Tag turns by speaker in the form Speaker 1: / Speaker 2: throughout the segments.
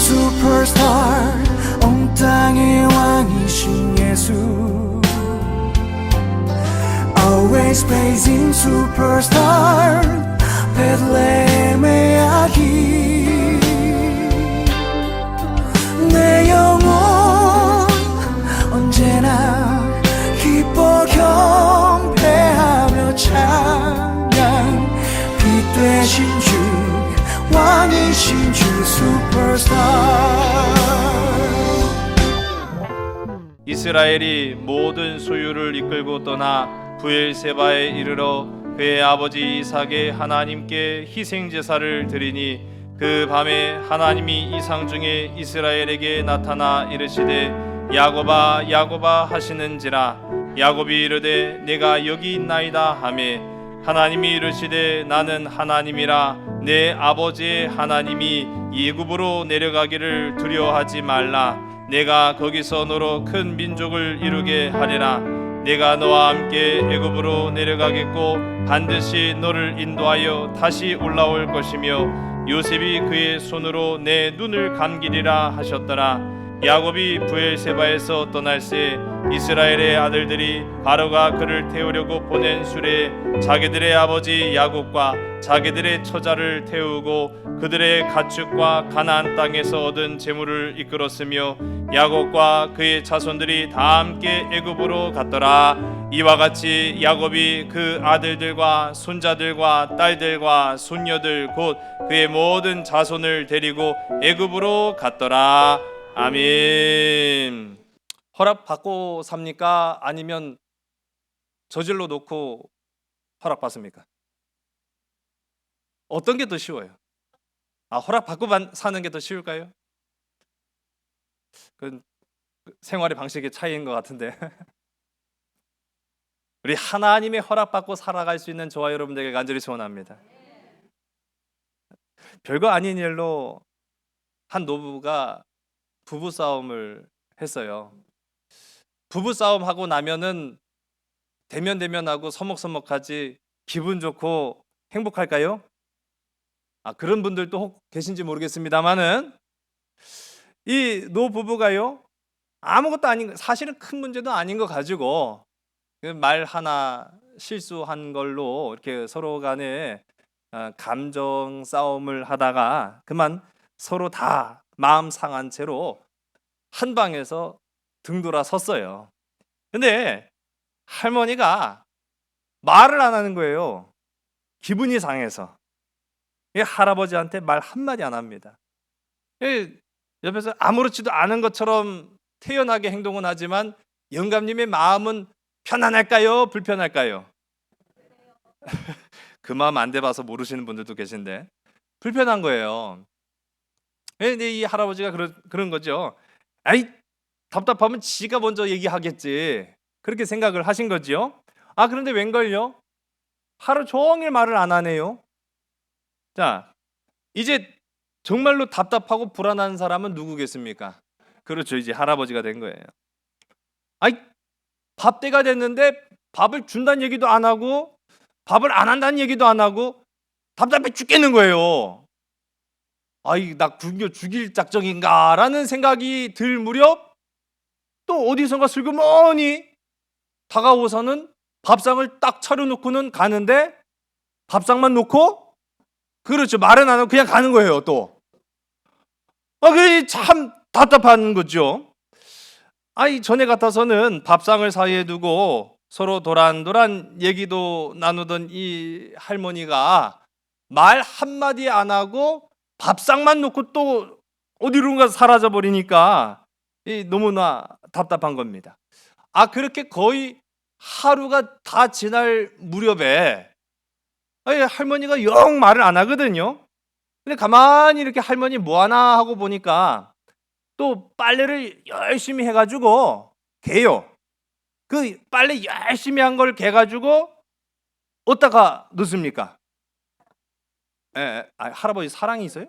Speaker 1: 슈퍼스타 온 땅의 왕이신 예수 Always blazing superstar 베들레헴의 아기 내 영혼 언제나 기뻐 경배하며 찬양 빛 되신 주 왕이신 주 슈퍼스타
Speaker 2: 이스라엘이 모든 소유를 이끌고 떠나 브엘세바에 이르러 그의 아버지 이삭의 하나님께 희생 제사를 드리니 그 밤에 하나님이 이상 중에 이스라엘에게 나타나 이르시되 야곱아 야곱아 하시는지라 야곱이 이르되 내가 여기 있나이다 하매 하나님이 이르시되 나는 하나님이라 내 아버지의 하나님이 애굽으로 내려가기를 두려워하지 말라 내가 거기서 너로 큰 민족을 이루게 하리라 내가 너와 함께 애굽으로 내려가겠고 반드시 너를 인도하여 다시 올라올 것이며 요셉이 그의 손으로 내 눈을 감기리라 하셨더라 야곱이 브엘세바에서 떠날새 이스라엘의 아들들이 바로가 그를 태우려고 보낸 수레에 자기들의 아버지 야곱과 자기들의 처자를 태우고 그들의 가축과 가나안 땅에서 얻은 재물을 이끌었으며 야곱과 그의 자손들이 다 함께 애굽으로 갔더라 이와 같이 야곱이 그 아들들과 손자들과 딸들과 손녀들 곧 그의 모든 자손을 데리고 애굽으로 갔더라 아멘. 허락 받고 삽니까? 아니면 저질러 놓고 허락 받습니까? 어떤 게 더 쉬워요? 허락 받고 사는 게 더 쉬울까요? 그건 생활의 방식의 차이인 것 같은데. 우리 하나님의 허락 받고 살아갈 수 있는 저와 여러분들에게 간절히 소원합니다. 별거 아닌 일로 한 노부가 부부싸움을 했어요. 부부싸움하고 나면은 대면대면하고 서먹서먹하지 기분 좋고 행복할까요? 그런 분들도 혹 계신지 모르겠습니다만은 이 노부부가요 아무것도 아닌 사실은 큰 문제도 아닌 거 가지고 말 하나 실수한 걸로 이렇게 서로 간에 감정 싸움을 하다가 그만 서로 다 마음 상한 채로 한 방에서 등 돌아 섰어요. 근데 할머니가 말을 안 하는 거예요. 기분이 상해서. 할아버지한테 말 한마디 안 합니다. 옆에서 아무렇지도 않은 것처럼 태연하게 행동은 하지만 영감님의 마음은 편안할까요? 불편할까요? 그 마음 안 돼봐서 모르시는 분들도 계신데 불편한 거예요. 근데 이 할아버지가 그런 거죠. 아이 답답하면 지가 먼저 얘기하겠지. 그렇게 생각을 하신 거죠. 그런데 웬걸요? 하루 종일 말을 안 하네요. 자, 이제 정말로 답답하고 불안한 사람은 누구겠습니까? 그렇죠. 이제 할아버지가 된 거예요. 밥 때가 됐는데 밥을 준다는 얘기도 안 하고 밥을 안 한다는 얘기도 안 하고 답답해 죽겠는 거예요. 나 굶겨 죽일 작정인가 라는 생각이 들 무렵 또 어디선가 슬그머니 다가오서는 밥상을 딱 차려놓고는 가는데 밥상만 놓고 그렇죠 말은 안 하고 그냥 가는 거예요 또. 그게 참 답답한 거죠. 전에 같아서는 밥상을 사이에 두고 서로 도란도란 얘기도 나누던 이 할머니가 말 한마디 안 하고 밥상만 놓고 또 어디론가 사라져 버리니까 너무나 답답한 겁니다. 그렇게 거의 하루가 다 지날 무렵에 할머니가 영 말을 안 하거든요. 근데 가만히 이렇게 할머니 뭐 하나 하고 보니까 또 빨래를 열심히 해가지고 개요. 그 빨래 열심히 한 걸 개가지고 어디다가 넣습니까? 할아버지 사랑이 있어요?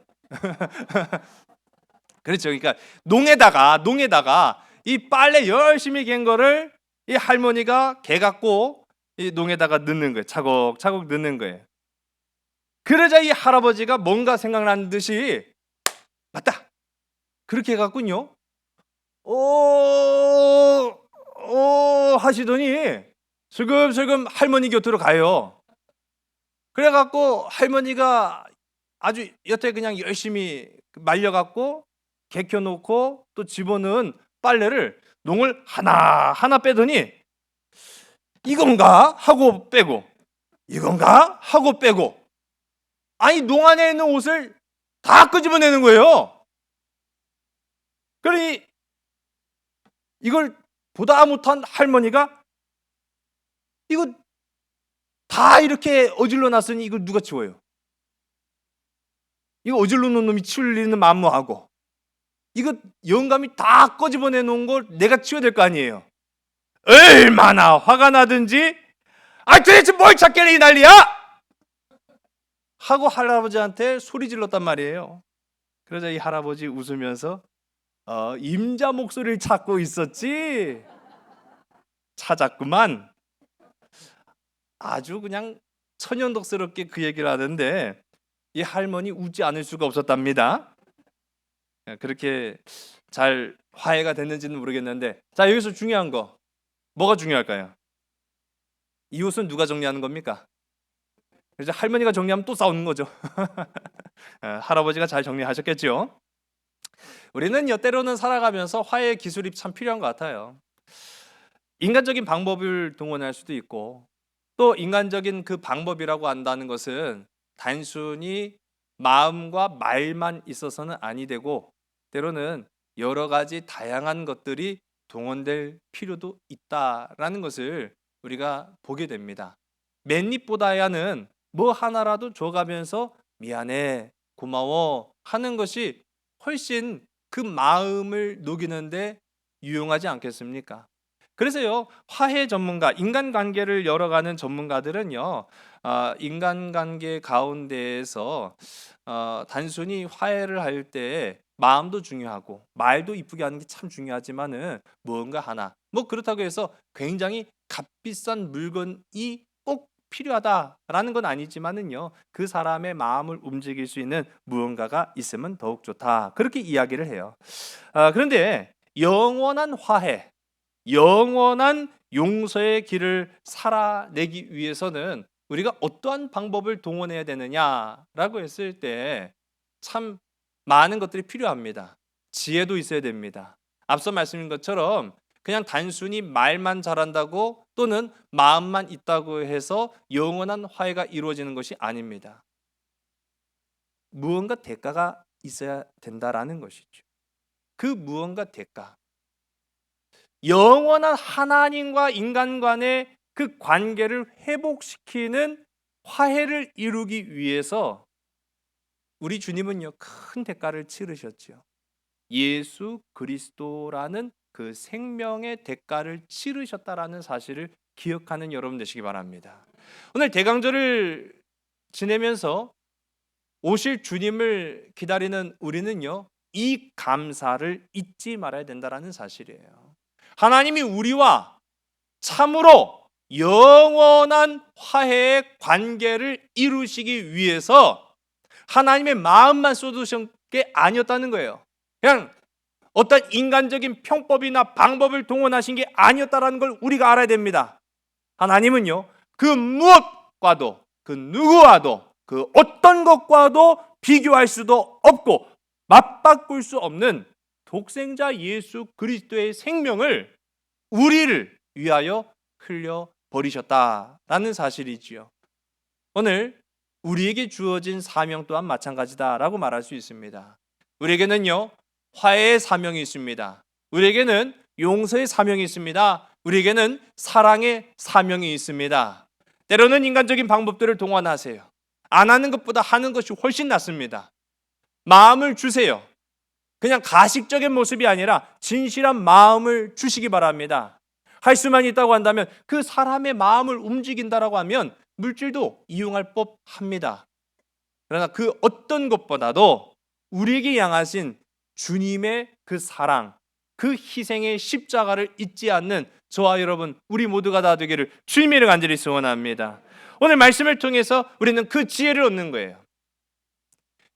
Speaker 2: 그렇죠. 그러니까 농에다가 이 빨래 열심히 갠 거를 이 할머니가 개 갖고 이 농에다가 넣는 거예요. 차곡차곡 넣는 거예요. 그러자 이 할아버지가 뭔가 생각난 듯이 맞다. 그렇게 해갖군요. 하시더니 슬금슬금 할머니 곁으로 가요. 그래갖고 할머니가 아주 여태 그냥 열심히 말려갖고 개켜놓고 또 집어넣은 빨래를 농을 하나하나 빼더니 이건가 하고 빼고 이건가 하고 빼고, 아니 농 안에 있는 옷을 다 끄집어내는 거예요. 그러니 이걸 보다 못한 할머니가 이거 다 이렇게 어질러 놨으니 이걸 누가 치워요? 이거 어질러 놓은 놈이 치울 일은 만무하고, 이거 영감이 다 꺼집어내 놓은 걸 내가 치워야 될 거 아니에요. 얼마나 화가 나든지 도대체 뭘 찾길래 이 난리야? 하고 할아버지한테 소리 질렀단 말이에요. 그러자 이 할아버지 웃으면서 임자 목소리를 찾고 있었지? 찾았구만. 아주 그냥 천연덕스럽게 그 얘기를 하는데 이 할머니 웃지 않을 수가 없었답니다. 그렇게 잘 화해가 됐는지는 모르겠는데, 자, 여기서 중요한 거 뭐가 중요할까요? 이 옷은 누가 정리하는 겁니까? 이제 할머니가 정리하면 또 싸우는 거죠. 할아버지가 잘 정리하셨겠죠. 우리는 때로는 살아가면서 화해의 기술이 참 필요한 것 같아요. 인간적인 방법을 동원할 수도 있고, 또 인간적인 그 방법이라고 한다는 것은 단순히 마음과 말만 있어서는 아니 되고, 때로는 여러 가지 다양한 것들이 동원될 필요도 있다라는 것을 우리가 보게 됩니다. 맨입보다야는 뭐 하나라도 줘가면서 미안해, 고마워 하는 것이 훨씬 그 마음을 녹이는데 유용하지 않겠습니까? 그래서요, 화해 전문가, 인간관계를 열어가는 전문가들은요, 인간관계 가운데에서 단순히 화해를 할 때 마음도 중요하고 말도 이쁘게 하는 게 참 중요하지만은 무언가 하나, 뭐 그렇다고 해서 굉장히 값비싼 물건이 꼭 필요하다라는 건 아니지만은요, 그 사람의 마음을 움직일 수 있는 무언가가 있으면 더욱 좋다, 그렇게 이야기를 해요. 그런데 영원한 화해, 영원한 용서의 길을 살아내기 위해서는 우리가 어떠한 방법을 동원해야 되느냐라고 했을 때 참 많은 것들이 필요합니다. 지혜도 있어야 됩니다. 앞서 말씀드린 것처럼 그냥 단순히 말만 잘한다고 또는 마음만 있다고 해서 영원한 화해가 이루어지는 것이 아닙니다. 무언가 대가가 있어야 된다라는 것이죠. 그 무언가 대가, 영원한 하나님과 인간 간의 그 관계를 회복시키는 화해를 이루기 위해서 우리 주님은요, 큰 대가를 치르셨죠. 예수 그리스도라는 그 생명의 대가를 치르셨다라는 사실을 기억하는 여러분 되시기 바랍니다. 오늘 대강절을 지내면서 오실 주님을 기다리는 우리는요, 이 감사를 잊지 말아야 된다라는 사실이에요. 하나님이 우리와 참으로 영원한 화해의 관계를 이루시기 위해서 하나님의 마음만 쏟으신 게 아니었다는 거예요. 그냥 어떤 인간적인 평법이나 방법을 동원하신 게 아니었다는 걸 우리가 알아야 됩니다. 하나님은요, 그 무엇과도 그 누구와도 그 어떤 것과도 비교할 수도 없고 맞바꿀 수 없는 독생자 예수 그리스도의 생명을 우리를 위하여 흘려버리셨다라는 사실이지요. 오늘 우리에게 주어진 사명 또한 마찬가지다라고 말할 수 있습니다. 우리에게는요, 화해의 사명이 있습니다. 우리에게는 용서의 사명이 있습니다. 우리에게는 사랑의 사명이 있습니다. 때로는 인간적인 방법들을 동원하세요. 안 하는 것보다 하는 것이 훨씬 낫습니다. 마음을 주세요. 그냥 가식적인 모습이 아니라 진실한 마음을 주시기 바랍니다. 할 수만 있다고 한다면, 그 사람의 마음을 움직인다라고 하면 물질도 이용할 법합니다. 그러나 그 어떤 것보다도 우리에게 향하신 주님의 그 사랑, 그 희생의 십자가를 잊지 않는 저와 여러분, 우리 모두가 다 되기를 주님의 이름으로 간절히 소원합니다. 오늘 말씀을 통해서 우리는 그 지혜를 얻는 거예요.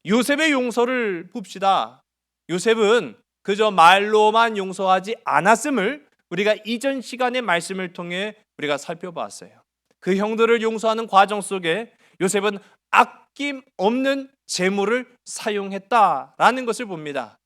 Speaker 2: 요셉의 용서를 봅시다. 요셉은 그저 말로만 용서하지 않았음을 우리가 이전 시간의 말씀을 통해 우리가 살펴봤어요. 그 형들을 용서하는 과정 속에 요셉은 아낌없는 재물을 사용했다라는 것을 봅니다.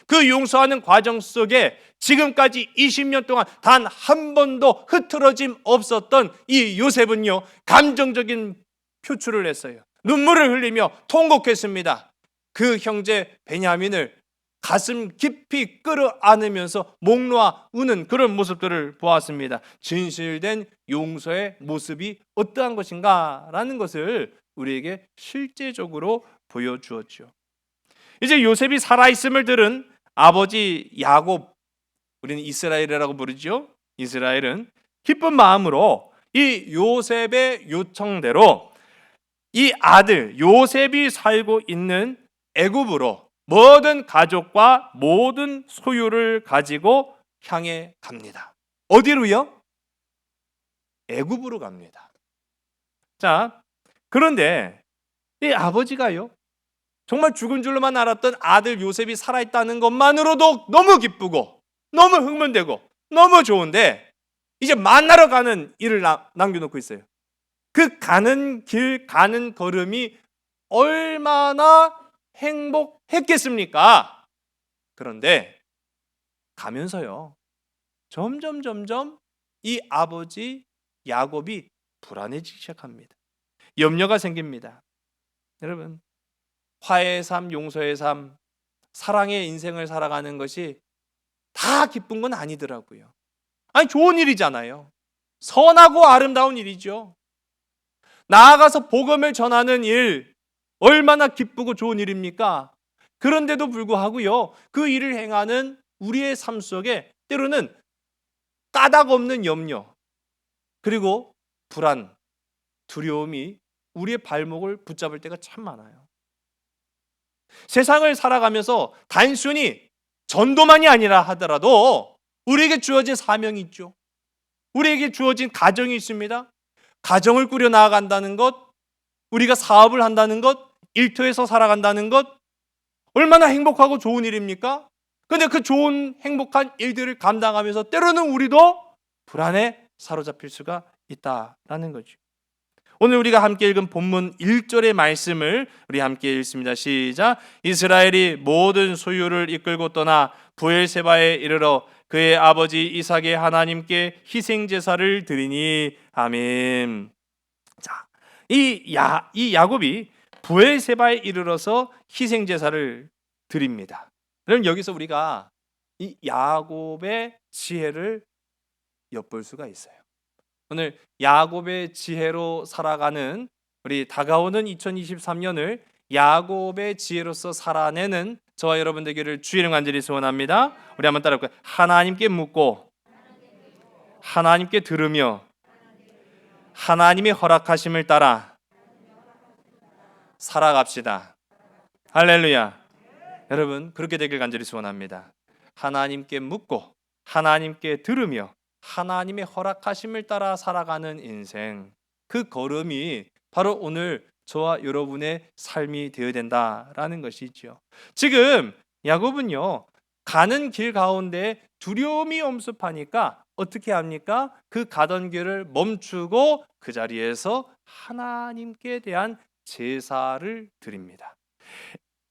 Speaker 2: 그 용서하는 과정 속에 지금까지 20년 동안 단 한 번도 흐트러짐 없었던 이 요셉은요, 감정적인 표출을 했어요. 눈물을 흘리며 통곡했습니다. 그 형제 베냐민을 가슴 깊이 끌어안으면서 목 놓아 우는 그런 모습들을 보았습니다. 진실된 용서의 모습이 어떠한 것인가라는 것을 우리에게 실제적으로 보여주었죠. 이제 요셉이 살아있음을 들은 아버지 야곱, 우리는 이스라엘이라고 부르죠. 이스라엘은 기쁜 마음으로 이 요셉의 요청대로 이 아들 요셉이 살고 있는 애굽으로 모든 가족과 모든 소유를 가지고 향해 갑니다. 어디로요? 애굽으로 갑니다. 자, 그런데 이 아버지가요, 정말 죽은 줄로만 알았던 아들 요셉이 살아있다는 것만으로도 너무 기쁘고 너무 흥분되고 너무 좋은데 이제 만나러 가는 일을 남겨놓고 있어요. 그 가는 길, 가는 걸음이 얼마나 행복했겠습니까? 그런데 가면서요, 점점 이 아버지 야곱이 불안해지기 시작합니다. 염려가 생깁니다. 여러분, 화해의 삶, 용서의 삶, 사랑의 인생을 살아가는 것이 다 기쁜 건 아니더라고요. 아니, 좋은 일이잖아요. 선하고 아름다운 일이죠. 나아가서 복음을 전하는 일, 얼마나 기쁘고 좋은 일입니까? 그런데도 불구하고요, 그 일을 행하는 우리의 삶 속에 때로는 까닭 없는 염려, 그리고 불안, 두려움이 우리의 발목을 붙잡을 때가 참 많아요. 세상을 살아가면서 단순히 전도만이 아니라 하더라도 우리에게 주어진 사명이 있죠. 우리에게 주어진 가정이 있습니다. 가정을 꾸려 나아간다는 것, 우리가 사업을 한다는 것, 일터에서 살아간다는 것, 얼마나 행복하고 좋은 일입니까? 그런데 그 좋은 행복한 일들을 감당하면서 때로는 우리도 불안에 사로잡힐 수가 있다라는 거죠. 오늘 우리가 함께 읽은 본문 1절의 말씀을 우리 함께 읽습니다. 시작. 이스라엘이 모든 소유를 이끌고 떠나 부엘세바에 이르러 그의 아버지 이삭의 하나님께 희생 제사를 드리니. 아멘. 자, 이 야곱이 부엘세바에 이르러서 희생 제사를 드립니다. 그럼 여기서 우리가 이 야곱의 지혜를 엿볼 수가 있어요. 오늘 야곱의 지혜로 살아가는 우리 다가오는 2023년을 야곱의 지혜로서 살아내는 저와 여러분 되기를 주의 이름 간절히 소원합니다. 우리 한번 따라할까요? 하나님께 묻고 하나님께 들으며 하나님의 허락하심을 따라 살아갑시다. 할렐루야. 여러분, 그렇게 되길 간절히 소원합니다. 하나님께 묻고 하나님께 들으며 하나님의 허락하심을 따라 살아가는 인생, 그 걸음이 바로 오늘 저와 여러분의 삶이 되어야 된다라는 것이죠. 지금 야곱은요, 가는 길 가운데 두려움이 엄습하니까 어떻게 합니까? 그 가던 길을 멈추고 그 자리에서 하나님께 대한 제사를 드립니다.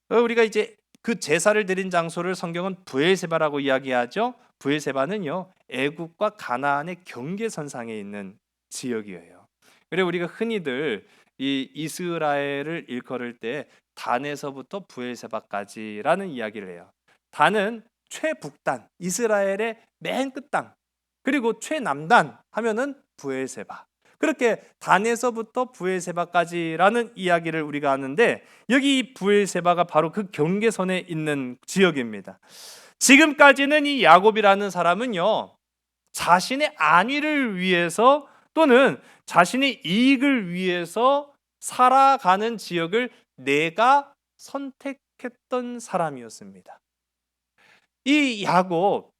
Speaker 2: 우리가 이제 그 제사를 드린 장소를 성경은 부엘세바라고 이야기하죠. 부엘세바는요, 애굽과 가나안의 경계선상에 있는 지역이에요. 그래서 우리가 흔히들 이 이스라엘을 일컬을 때 단에서부터 부엘세바까지라는 이야기를 해요. 단은 최북단, 이스라엘의 맨 끝 땅, 그리고 최남단 하면은 부엘세바. 그렇게 단에서부터 부엘세바까지라는 이야기를 우리가 하는데, 여기 이 부엘세바가 바로 그 경계선에 있는 지역입니다. 지금까지는 이 야곱이라는 사람은요, 자신의 안위를 위해서 또는 자신의 이익을 위해서 살아가는 지역을 내가 선택했던 사람이었습니다. 이 야곱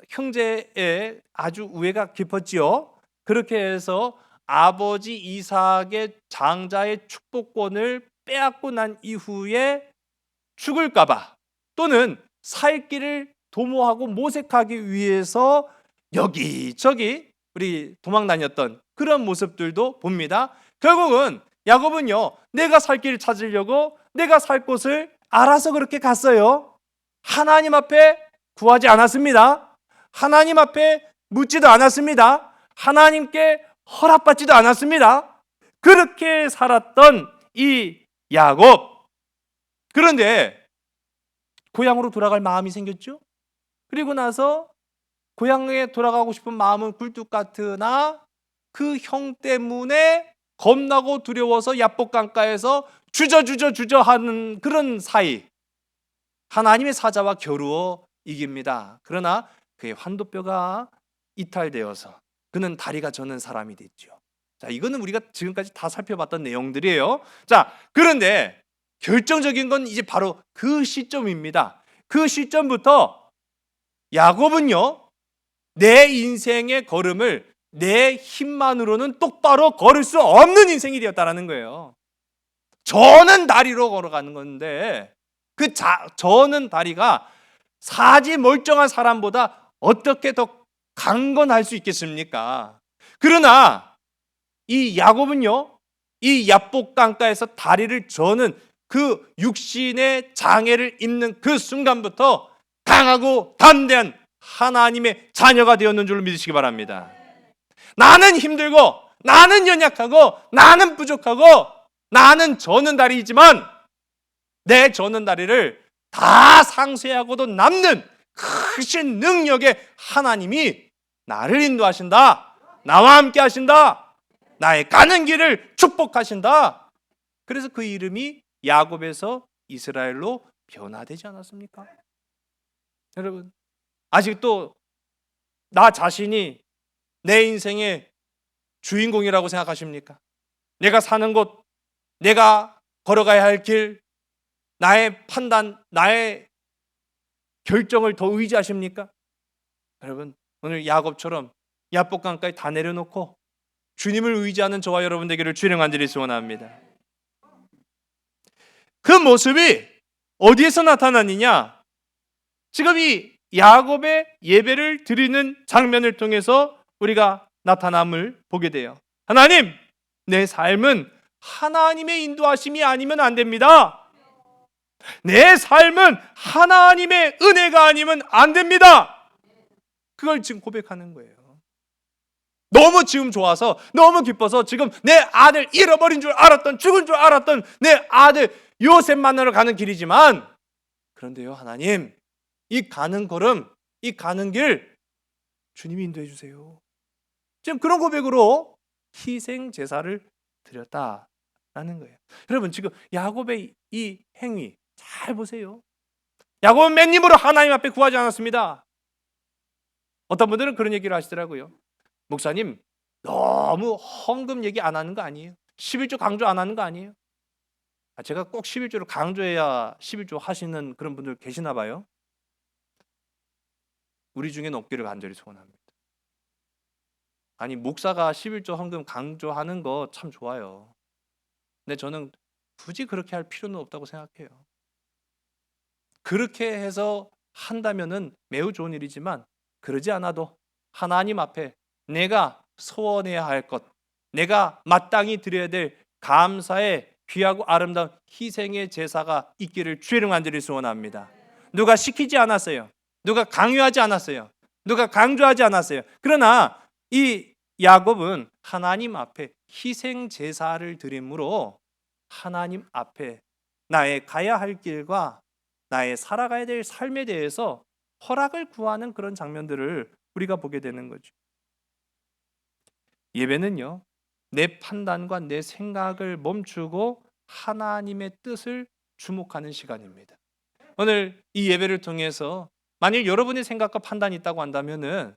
Speaker 2: 형제의 아주 우애가 깊었지요. 그렇게 해서 아버지 이삭의 장자의 축복권을 빼앗고 난 이후에 죽을까 봐 또는 살 길을 도모하고 모색하기 위해서 여기저기 우리 도망 다녔던 그런 모습들도 봅니다. 결국은 야곱은요, 내가 살 길을 찾으려고 내가 살 곳을 알아서 그렇게 갔어요. 하나님 앞에 구하지 않았습니다. 하나님 앞에 묻지도 않았습니다. 하나님께 허락받지도 않았습니다. 그렇게 살았던 이 야곱. 그런데 고향으로 돌아갈 마음이 생겼죠. 그리고 나서 고향에 돌아가고 싶은 마음은 굴뚝 같으나 그 형 때문에 겁나고 두려워서 야복 강가에서 주저 하는 그런 사이, 하나님의 사자와 겨루어 이깁니다. 그러나 그의 환도뼈가 이탈되어서 그는 다리가 저는 사람이 됐죠. 자, 이거는 우리가 지금까지 다 살펴봤던 내용들이에요. 자, 그런데 결정적인 건 이제 바로 그 시점입니다. 그 시점부터 야곱은요, 내 인생의 걸음을 내 힘만으로는 똑바로 걸을 수 없는 인생이 되었다라는 거예요. 저는 다리로 걸어가는 건데 그 저는 다리가 사지 멀쩡한 사람보다 어떻게 더 강건할 수 있겠습니까? 그러나 이 야곱은요, 이 야복 강가에서 다리를 저는 그 육신의 장애를 입는 그 순간부터 강하고 담대한 하나님의 자녀가 되었는 줄로 믿으시기 바랍니다. 나는 힘들고 나는 연약하고 나는 부족하고 나는 저는 다리이지만 내 저는 다리를 다 상쇄하고도 남는 크신 능력의 하나님이 나를 인도하신다. 나와 함께 하신다. 나의 가는 길을 축복하신다. 그래서 그 이름이 야곱에서 이스라엘로 변화되지 않았습니까? 여러분, 아직도 나 자신이 내 인생의 주인공이라고 생각하십니까? 내가 사는 곳, 내가 걸어가야 할 길, 나의 판단, 나의 결정을 더 의지하십니까? 여러분, 오늘 야곱처럼 야복 강가에 다 내려놓고 주님을 의지하는 저와 여러분 되기를 주님 간절히 소원합니다. 그 모습이 어디에서 나타나느냐? 지금 이 야곱의 예배를 드리는 장면을 통해서 우리가 나타남을 보게 돼요. 하나님, 내 삶은 하나님의 인도하심이 아니면 안 됩니다. 내 삶은 하나님의 은혜가 아니면 안 됩니다. 그걸 지금 고백하는 거예요. 너무 지금 좋아서, 너무 기뻐서 지금 내 아들 잃어버린 줄 알았던, 죽은 줄 알았던 내 아들 요셉 만나러 가는 길이지만, 그런데요, 하나님, 이 가는 걸음, 이 가는 길 주님이 인도해 주세요. 지금 그런 고백으로 희생 제사를 드렸다라는 거예요. 여러분, 지금 야곱의 이 행위 잘 보세요. 야곱은 맨 입으로 하나님 앞에 구하지 않았습니다. 어떤 분들은 그런 얘기를 하시더라고요. 목사님, 너무 헌금 얘기 안 하는 거 아니에요? 11조 강조 안 하는 거 아니에요? 제가 꼭 11조를 강조해야 11조 하시는 그런 분들 계시나 봐요. 우리 중에는 없기를 간절히 소원합니다. 아니, 목사가 11조 헌금 강조하는 거 참 좋아요. 근데 저는 굳이 그렇게 할 필요는 없다고 생각해요. 그렇게 해서 한다면은 매우 좋은 일이지만, 그러지 않아도 하나님 앞에 내가 소원해야 할 것, 내가 마땅히 드려야 될 감사의 귀하고 아름다운 희생의 제사가 있기를 주의 간절히 소원합니다. 누가 시키지 않았어요. 누가 강요하지 않았어요. 누가 강조하지 않았어요. 그러나 이 야곱은 하나님 앞에 희생 제사를 드림으로 하나님 앞에 나의 가야 할 길과 나의 살아가야 될 삶에 대해서 허락을 구하는 그런 장면들을 우리가 보게 되는 거죠. 예배는요, 내 판단과 내 생각을 멈추고 하나님의 뜻을 주목하는 시간입니다. 오늘 이 예배를 통해서 만일 여러분의 생각과 판단이 있다고 한다면은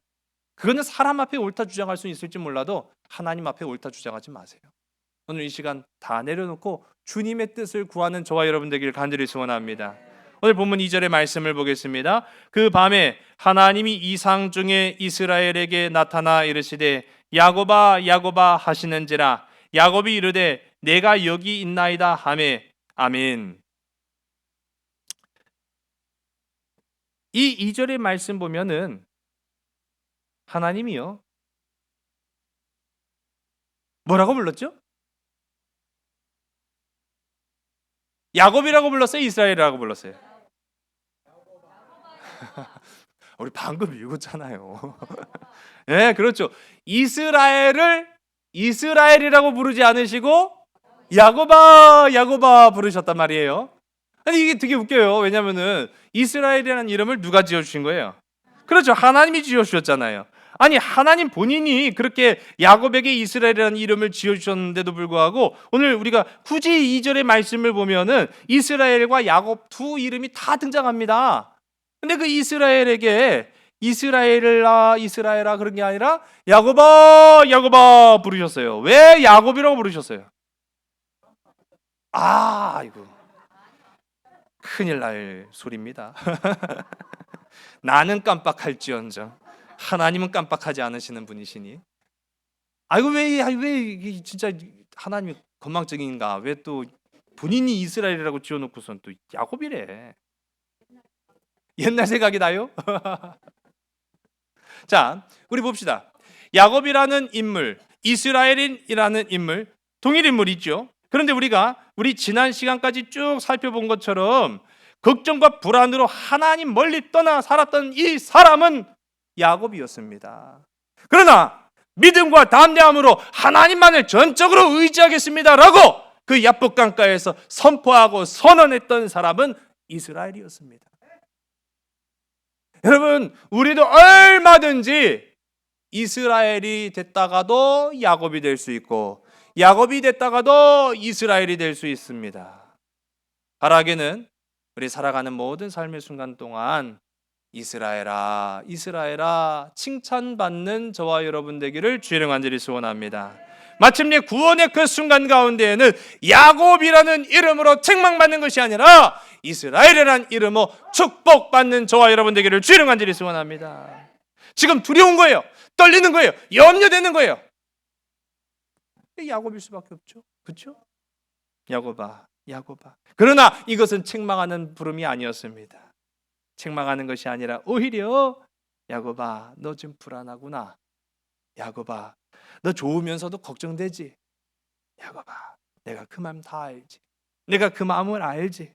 Speaker 2: 그거는 사람 앞에 옳다 주장할 수 있을지 몰라도 하나님 앞에 옳다 주장하지 마세요. 오늘 이 시간 다 내려놓고 주님의 뜻을 구하는 저와 여러분 되기를 간절히 소원합니다. 오늘 본문 2절의 말씀을 보겠습니다. 그 밤에 하나님이 이상 중에 이스라엘에게 나타나 이르시되 야곱아 야곱아 하시는지라. 야곱이 이르되 내가 여기 있나이다 하매. 아멘. 이 2절의 말씀 보면은 하나님이요 뭐라고 불렀죠? 야곱이라고 불렀어요? 이스라엘이라고 불렀어요? 우리 방금 읽었잖아요. 네, 그렇죠. 이스라엘이라고 부르지 않으시고 야곱아, 야곱아 부르셨단 말이에요. 아니 이게 되게 웃겨요. 왜냐면은 이스라엘이라는 이름을 누가 지어주신 거예요? 그렇죠. 하나님이 지어주셨잖아요. 아니 하나님 본인이 그렇게 야곱에게 이스라엘이라는 이름을 지어주셨는데도 불구하고 오늘 우리가 굳이 2절의 말씀을 보면은 이스라엘과 야곱 두 이름이 다 등장합니다. 근데 그 이스라엘에게 이스라엘아 그런 게 아니라 야곱아 야곱아 부르셨어요. 왜 야곱이라고 부르셨어요? 이거 큰일 날 소리입니다. 나는 깜빡할지언정 하나님은 깜빡하지 않으시는 분이시니. 왜 진짜 하나님이 건망증인가? 왜 또 본인이 이스라엘이라고 지어놓고선 또 야곱이래? 옛날 생각이 나요? 자, 우리 봅시다. 야곱이라는 인물, 이스라엘이라는 인물, 동일 인물이죠. 그런데 우리 지난 시간까지 쭉 살펴본 것처럼 걱정과 불안으로 하나님 멀리 떠나 살았던 이 사람은 야곱이었습니다. 그러나 믿음과 담대함으로 하나님만을 전적으로 의지하겠습니다라고 그 야복 강가에서 선포하고 선언했던 사람은 이스라엘이었습니다. 여러분, 우리도 얼마든지 이스라엘이 됐다가도 야곱이 될 수 있고 야곱이 됐다가도 이스라엘이 될 수 있습니다. 바라기는 우리 살아가는 모든 삶의 순간 동안 이스라엘아 이스라엘아 칭찬받는 저와 여러분 되기를 주의 이름 간절히 소원합니다. 마침내 구원의 그 순간 가운데에는 야곱이라는 이름으로 책망받는 것이 아니라 이스라엘이라는 이름으로 축복받는 저와 여러분 되기를 주의 이름 간절히 소원합니다. 지금 두려운 거예요. 떨리는 거예요. 염려되는 거예요. 야곱일 수밖에 없죠. 그렇죠? 야곱아 야곱아. 그러나 이것은 책망하는 부름이 아니었습니다. 책망하는 것이 아니라 오히려 야곱아 너 좀 불안하구나. 야곱아 너 좋으면서도 걱정되지. 야곱아 내가 그 마음 다 알지. 내가 그 마음을 알지.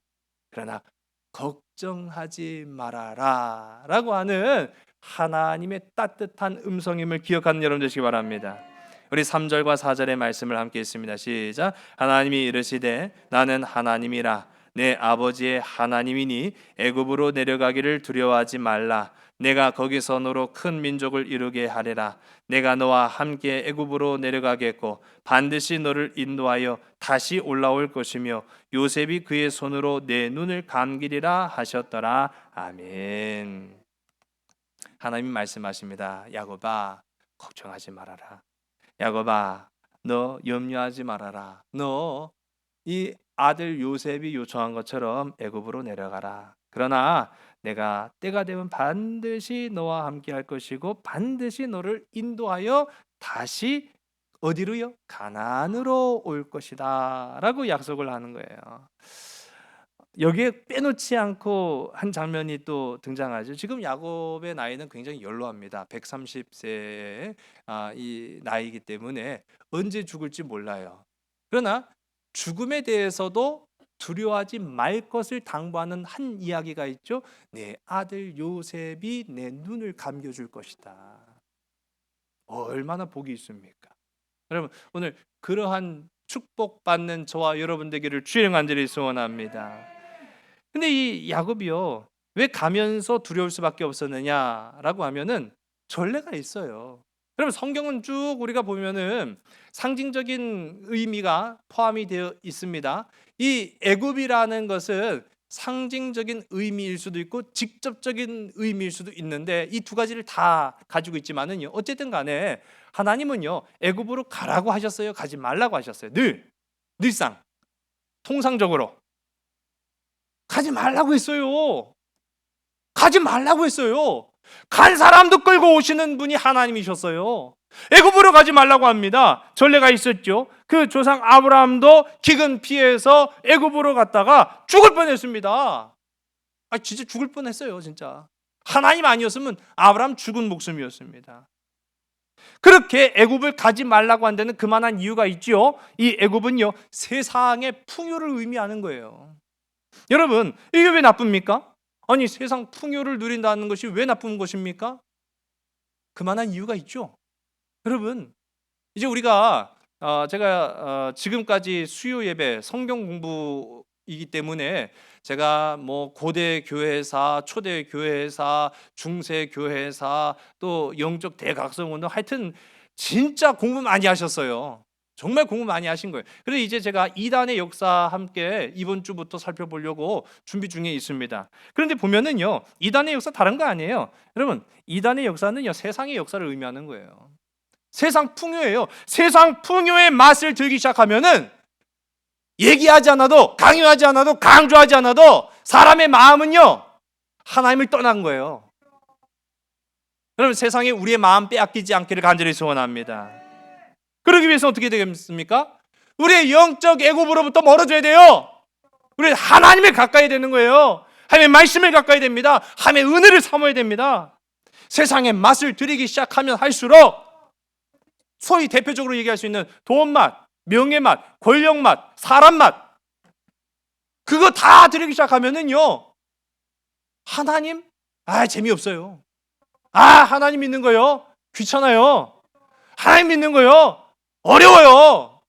Speaker 2: 그러나 걱정하지 말아라 라고 하는 하나님의 따뜻한 음성임을 기억하는 여러분 되시기 바랍니다. 우리 3절과 4절의 말씀을 함께 읽습니다. 시작. 하나님이 이르시되 나는 하나님이라 내 아버지의 하나님이니 애굽으로 내려가기를 두려워하지 말라. 내가 거기서 너로 큰 민족을 이루게 하리라. 내가 너와 함께 애굽으로 내려가겠고 반드시 너를 인도하여 다시 올라올 것이며 요셉이 그의 손으로 내 눈을 감기리라 하셨더라. 아멘. 하나님 말씀하십니다. 야곱아 걱정하지 말아라. 야곱아 너 염려하지 말아라. 너 이 아들 요셉이 요청한 것처럼 애굽으로 내려가라. 그러나 내가 때가 되면 반드시 너와 함께 할 것이고 반드시 너를 인도하여 다시 어디로요? 가나안으로 올 것이다 라고 약속을 하는 거예요. 여기에 빼놓지 않고 한 장면이 또 등장하죠. 지금 야곱의 나이는 굉장히 연로합니다. 130세의 이 나이이기 때문에 언제 죽을지 몰라요. 그러나 죽음에 대해서도 두려워하지 말 것을 당부하는 한 이야기가 있죠. 내 아들 요셉이 내 눈을 감겨줄 것이다. 얼마나 복이 있습니까? 여러분 오늘 그러한 축복받는 저와 여러분 되기를 주의 간절히 소원합니다. 근데 이 야곱이요 왜 가면서 두려울 수밖에 없었느냐라고 하면은 전례가 있어요. 여러분 성경은 쭉 우리가 보면은 상징적인 의미가 포함이 되어 있습니다. 이 애굽이라는 것은 상징적인 의미일 수도 있고 직접적인 의미일 수도 있는데 이 두 가지를 다 가지고 있지만은요 어쨌든 간에 하나님은요 애굽으로 가라고 하셨어요? 가지 말라고 하셨어요? 늘상 통상적으로 가지 말라고 했어요. 가지 말라고 했어요. 간 사람도 끌고 오시는 분이 하나님이셨어요. 애굽으로 가지 말라고 합니다. 전례가 있었죠. 그 조상 아브라함도 기근 피해서 애굽으로 갔다가 죽을 뻔했습니다. 진짜 죽을 뻔했어요, 진짜. 하나님 아니었으면 아브라함 죽은 목숨이었습니다. 그렇게 애굽을 가지 말라고 한 데는 그만한 이유가 있지요. 이 애굽은요, 세상의 풍요를 의미하는 거예요. 여러분, 이게 왜 나쁩니까? 아니, 세상 풍요를 누린다는 것이 왜 나쁜 것입니까? 그만한 이유가 있죠. 여러분, 이제 우리가 제가 지금까지 수요 예배 성경 공부이기 때문에 제가 뭐 고대 교회사, 초대 교회사, 중세 교회사, 또 영적 대각성 운동, 하여튼 진짜 공부 많이 하셨어요. 정말 공부 많이 하신 거예요. 그래서 이제 제가 이단의 역사 함께 이번 주부터 살펴보려고 준비 중에 있습니다. 그런데 보면은요, 이단의 역사 다른 거 아니에요. 여러분, 이단의 역사는요, 세상의 역사를 의미하는 거예요. 세상 풍요예요. 세상 풍요의 맛을 들기 시작하면은 얘기하지 않아도, 강요하지 않아도, 강조하지 않아도 사람의 마음은요, 하나님을 떠난 거예요. 여러분, 세상에 우리의 마음 빼앗기지 않기를 간절히 소원합니다. 그러기 위해서 어떻게 되겠습니까? 우리의 영적 애굽으로부터 멀어져야 돼요. 우리 하나님을 가까이 되는 거예요. 하나님의 말씀을 가까이 됩니다. 하나님의 은혜를 삼아야 됩니다. 세상의 맛을 들이기 시작하면 할수록 소위 대표적으로 얘기할 수 있는 돈 맛, 명예 맛, 권력 맛, 사람 맛, 그거 다 들이기 시작하면은요, 하나님? 재미없어요. 하나님 믿는 거요? 귀찮아요. 하나님 믿는 거요? 어려워요.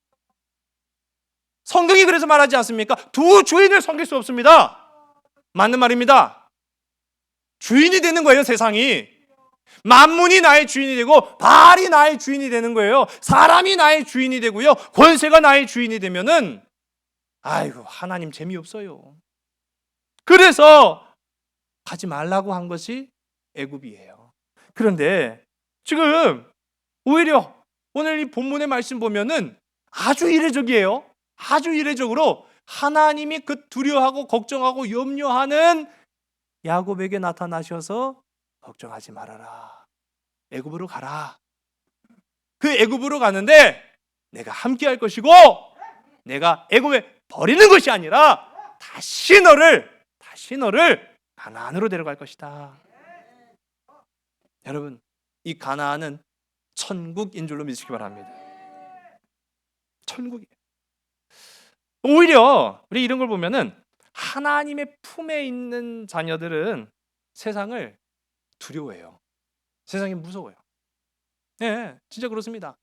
Speaker 2: 성경이 그래서 말하지 않습니까? 두 주인을 섬길 수 없습니다. 맞는 말입니다. 주인이 되는 거예요, 세상이. 만문이 나의 주인이 되고 바알이 나의 주인이 되는 거예요. 사람이 나의 주인이 되고요, 권세가 나의 주인이 되면은 하나님 재미없어요. 그래서 하지 말라고 한 것이 애굽이에요. 그런데 지금 오히려 오늘 이 본문의 말씀 보면은 아주 이례적이에요. 아주 이례적으로 하나님이 그 두려워하고 걱정하고 염려하는 야곱에게 나타나셔서 걱정하지 말아라. 애굽으로 가라. 그 애굽으로 가는데 내가 함께 할 것이고 내가 애굽에 버리는 것이 아니라 다시 너를 가나안으로 데려갈 것이다. 여러분, 이 가나안은 천국인 줄로 믿으시기 바랍니다. 천국이에요. 오히려 우리 이런 걸 보면은 하나님의 품에 있는 자녀들은 세상을 두려워해요. 세상이 무서워요. 네, 진짜 그렇습니다.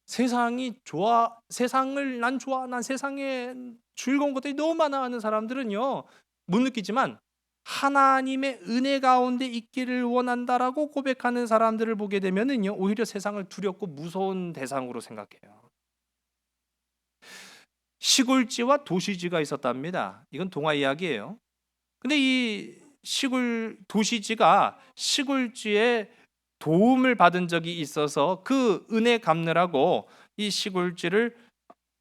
Speaker 2: 세상을 난 좋아, 난 세상에 즐거운 것들이 너무 많아 하는 사람들은요, 못 느끼지만 하나님의 은혜 가운데 있기를 원한다라고 고백하는 사람들을 보게 되면은요, 오히려 세상을 두렵고 무서운 대상으로 생각해요. 시골지와 도시지가 있었답니다. 이건 동화 이야기예요. 근데 이 도시지가 시골지에 도움을 받은 적이 있어서 그 은혜 갚느라고 이 시골지를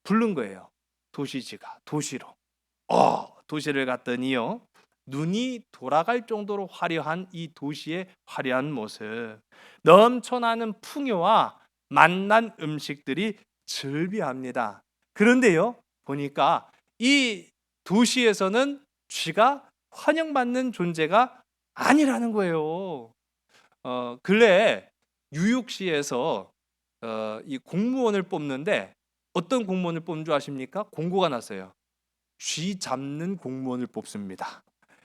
Speaker 2: 부른 거예요. 도시지가 도시로. 도시를 갔더니요, 눈이 돌아갈 정도로 화려한 이 도시의 화려한 모습, 넘쳐나는 풍요와 맛난 음식들이 즐비합니다. 그런데요, 보니까 이 도시에서는 쥐가 환영받는 존재가 아니라는 거예요. 근래에 뉴욕시에서 이 공무원을 뽑는데 어떤 공무원을 뽑는 줄 아십니까? 공고가 났어요. 쥐 잡는 공무원을 뽑습니다.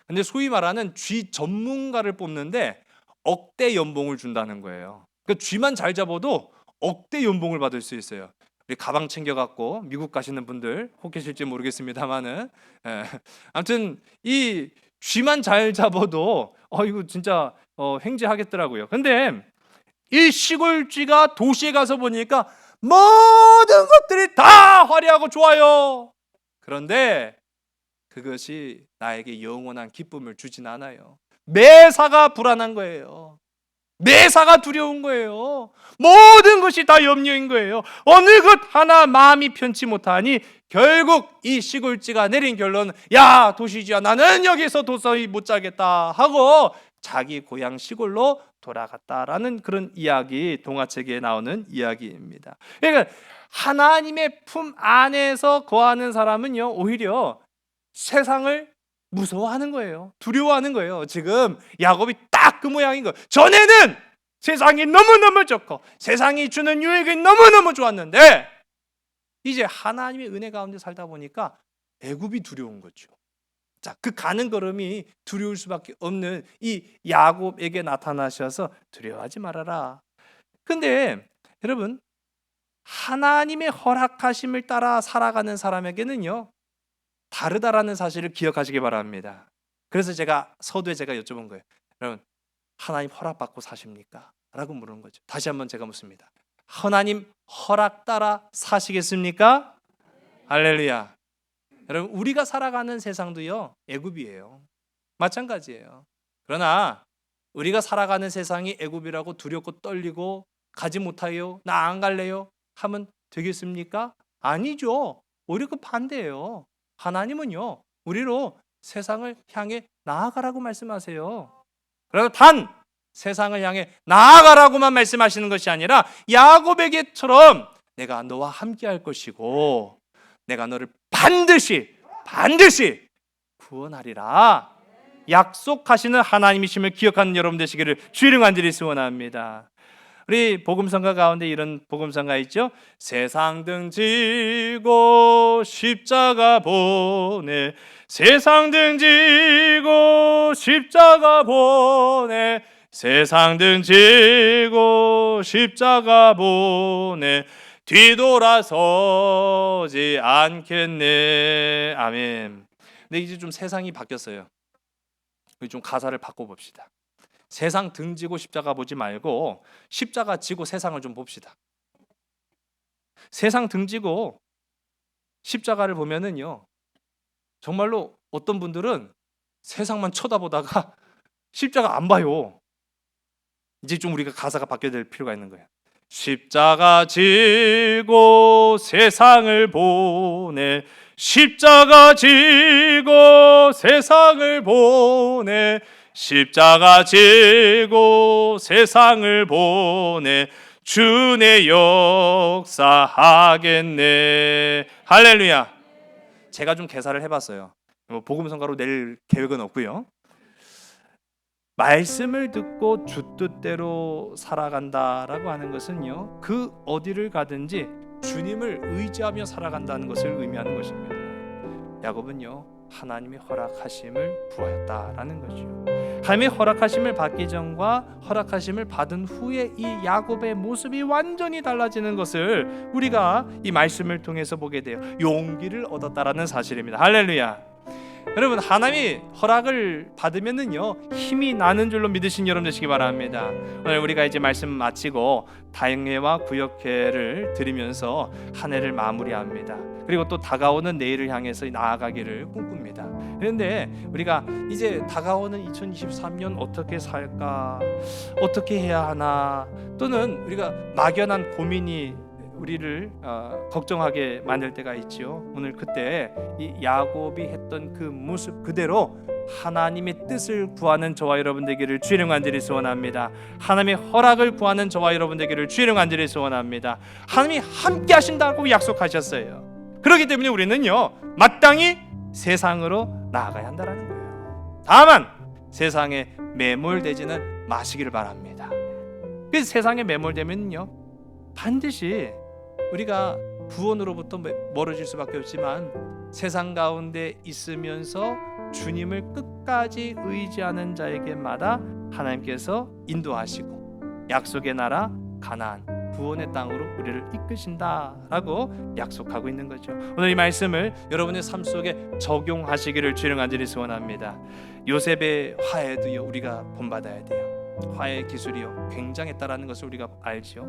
Speaker 2: 근데 소위 말하는 쥐 전문가를 뽑는데 억대 연봉을 준다는 거예요. 그러니까 쥐만 잘 잡아도 억대 연봉을 받을 수 있어요. 우리 가방 챙겨갖고 미국 가시는 분들 혹 계실지 모르겠습니다만은, 아무튼 이 쥐만 잘 잡아도 이거 진짜 횡재하겠더라고요. 근데 이 시골쥐가 도시에 가서 보니까 모든 것들이 다 화려하고 좋아요. 그런데 그것이 나에게 영원한 기쁨을 주진 않아요. 매사가 불안한 거예요. 매사가 두려운 거예요. 모든 것이 다 염려인 거예요. 어느 것 하나 마음이 편치 못하니 결국 이 시골쥐가 내린 결론은, 야, 도시쥐야, 나는 여기서 도저히 못 자겠다 하고 자기 고향 시골로 돌아갔다라는 그런 이야기, 동화책에 나오는 이야기입니다. 그러니까 하나님의 품 안에서 거하는 사람은요, 오히려 세상을 무서워하는 거예요. 두려워하는 거예요. 지금 야곱이 딱 그 모양인 거예요. 전에는 세상이 너무너무 좋고 세상이 주는 유익이 너무너무 좋았는데 이제 하나님의 은혜 가운데 살다 보니까 애굽이 두려운 거죠. 자, 그 가는 걸음이 두려울 수밖에 없는 이 야곱에게 나타나셔서 두려워하지 말아라. 근데 여러분, 하나님의 허락하심을 따라 살아가는 사람에게는요 다르다라는 사실을 기억하시기 바랍니다. 그래서 제가 서두에 여쭤본 거예요. 여러분, 하나님 허락받고 사십니까? 라고 물은 거죠. 다시 한번 제가 묻습니다. 하나님 허락 따라 사시겠습니까? 할렐루야. 여러분, 우리가 살아가는 세상도요 애굽이에요. 마찬가지예요. 그러나 우리가 살아가는 세상이 애굽이라고 두렵고 떨리고 가지 못해요, 나 안 갈래요 하면 되겠습니까? 아니죠. 오히려 그 반대예요. 하나님은요 우리로 세상을 향해 나아가라고 말씀하세요. 그래서 단 세상을 향해 나아가라고만 말씀하시는 것이 아니라 야곱에게처럼 내가 너와 함께 할 것이고 내가 너를 반드시 구원하리라 약속하시는 하나님이심을 기억하는 여러분 되시기를 주의 간절히 소원합니다. 우리 복음성가 가운데 이런 복음성가 있죠. 세상 등 지고 십자가 보내, 세상 등 지고 십자가 보내, 세상 등 지고 십자가 보내, 뒤돌아서지 않겠네. 아멘. 근데 이제 좀 세상이 바뀌었어요. 우리 좀 가사를 바꿔봅시다. 세상 등지고 십자가 보지 말고 십자가 지고 세상을 좀 봅시다. 세상 등지고 십자가를 보면은요 정말로 어떤 분들은 세상만 쳐다보다가 십자가 안 봐요. 이제 좀 우리가 가사가 바뀌어야 될 필요가 있는 거예요. 십자가 지고 세상을 보내, 십자가 지고 세상을 보내, 십자가 지고 세상을 보내, 주내 역사하겠네. 할렐루야. 제가 좀 계산을 해봤어요. 복음성가로 낼 계획은 없고요. 말씀을 듣고 주 뜻대로 살아간다라고 하는 것은요 그 어디를 가든지 주님을 의지하며 살아간다는 것을 의미하는 것입니다. 야곱은요 하나님의 허락하심을 구하였다라는 거죠. 하나님의 허락하심을 받기 전과 허락하심을 받은 후에 이 야곱의 모습이 완전히 달라지는 것을 우리가 이 말씀을 통해서 보게 돼요. 용기를 얻었다라는 사실입니다. 할렐루야. 여러분, 하나님이 허락을 받으면은요 힘이 나는 줄로 믿으신 여러분 되시기 바랍니다. 오늘 우리가 이제 말씀 마치고 다행회와 구역회를 드리면서 한 해를 마무리합니다. 그리고 또 다가오는 내일을 향해서 나아가기를 꿈꿉니다. 그런데 우리가 이제 다가오는 2023년 어떻게 살까, 어떻게 해야 하나, 또는 우리가 막연한 고민이 우리를 걱정하게 만들 때가 있지요. 오늘 그때 이 야곱이 했던 그 모습 그대로 하나님의 뜻을 구하는 저와 여러분 되기를 주의 이름 간절히 소원합니다. 하나님의 허락을 구하는 저와 여러분 되기를 주의 이름 간절히 소원합니다. 하나님이 함께 하신다고 약속하셨어요. 그렇기 때문에 우리는요 마땅히 세상으로 나아가야 한다는 거예요. 다만 세상에 매몰되지는 마시기를 바랍니다. 그 세상에 매몰되면요 반드시 우리가 구원으로부터 멀어질 수밖에 없지만 세상 가운데 있으면서 주님을 끝까지 의지하는 자에게마다 하나님께서 인도하시고 약속의 나라 가나안 구원의 땅으로 우리를 이끄신다라고 약속하고 있는 거죠. 오늘 이 말씀을 여러분의 삶 속에 적용하시기를 주님 간절히 소원합니다. 요셉의 화해도요 우리가 본받아야 돼요. 화해 기술이요 굉장했다라는 것을 우리가 알죠.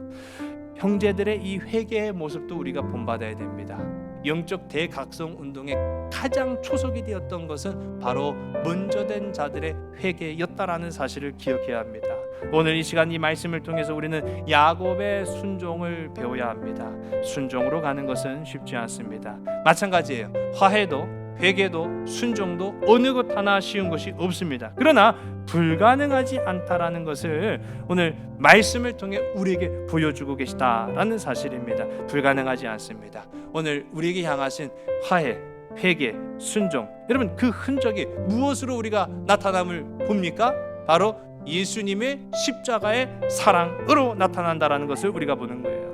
Speaker 2: 형제들의 이 회개의 모습도 우리가 본받아야 됩니다. 영적 대각성 운동의 가장 초석이 되었던 것은 바로 먼저 된 자들의 회개였다라는 사실을 기억해야 합니다. 오늘 이 시간 이 말씀을 통해서 우리는 야곱의 순종을 배워야 합니다. 순종으로 가는 것은 쉽지 않습니다. 마찬가지예요. 화해도 회개도 순종도 어느 것 하나 쉬운 것이 없습니다. 그러나 불가능하지 않다라는 것을 오늘 말씀을 통해 우리에게 보여주고 계시다라는 사실입니다. 불가능하지 않습니다. 오늘 우리에게 향하신 화해, 회개, 순종. 여러분, 그 흔적이 무엇으로 우리가 나타남을 봅니까? 바로 예수님의 십자가의 사랑으로 나타난다라는 것을 우리가 보는 거예요.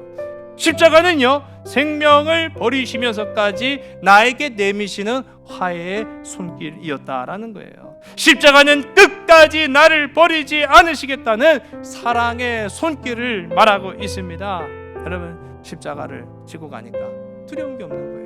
Speaker 2: 십자가는요, 생명을 버리시면서까지 나에게 내미시는 화해의 손길이었다라는 거예요. 십자가는 끝까지 나를 버리지 않으시겠다는 사랑의 손길을 말하고 있습니다. 여러분, 십자가를 지고 가니까 두려운 게 없는 거예요.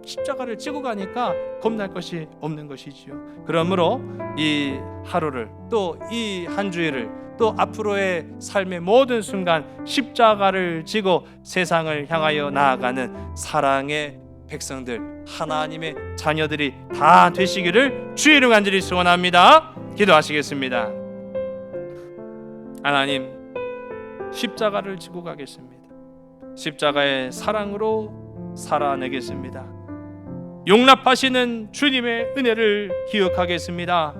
Speaker 2: 십자가를 지고 가니까 겁날 것이 없는 것이지요. 그러므로 이 하루를, 또 이 한 주일을, 또 앞으로의 삶의 모든 순간 십자가를 지고 세상을 향하여 나아가는 사랑의 백성들, 하나님의 자녀들이 다 되시기를 주의 이름 간절히 소원합니다. 기도하시겠습니다. 하나님, 십자가를 지고 가겠습니다. 십자가의 사랑으로 살아내겠습니다. 용납하시는 주님의 은혜를 기억하겠습니다.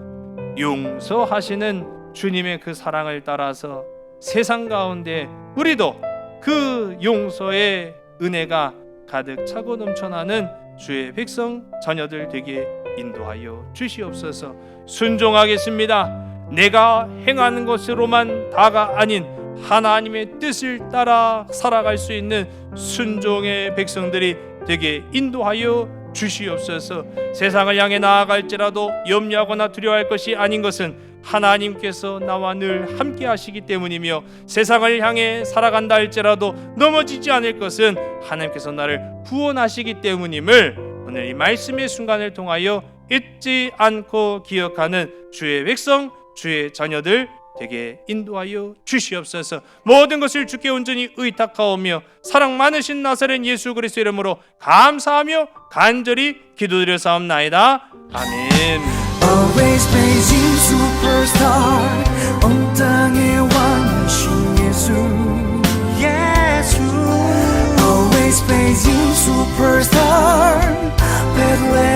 Speaker 2: 용서하시는 주님의 그 사랑을 따라서 세상 가운데 우리도 그 용서의 은혜가 가득 차고 넘쳐나는 주의 백성 자녀들 되게 인도하여 주시옵소서. 순종하겠습니다. 내가 행하는 것으로만 다가 아닌 하나님의 뜻을 따라 살아갈 수 있는 순종의 백성들이 되게 인도하여 주시옵소서. 세상을 향해 나아갈지라도 염려하거나 두려워할 것이 아닌 것은 하나님께서 나와 늘 함께 하시기 때문이며, 세상을 향해 살아간다 할지라도 넘어지지 않을 것은 하나님께서 나를 구원하시기 때문임을 오늘 이 말씀의 순간을 통하여 잊지 않고 기억하는 주의 백성, 주의 자녀들 되게 인도하여 주시옵소서. 모든 것을 주께 온전히 의탁하오며 사랑 많으신 나사렛 예수 그리스도 이름으로 감사하며 간절히 기도드려사옵나이다. 아멘.
Speaker 1: Always praising superstar 온 땅의 왕이신 예수 예수 Always praising superstar Bethlehem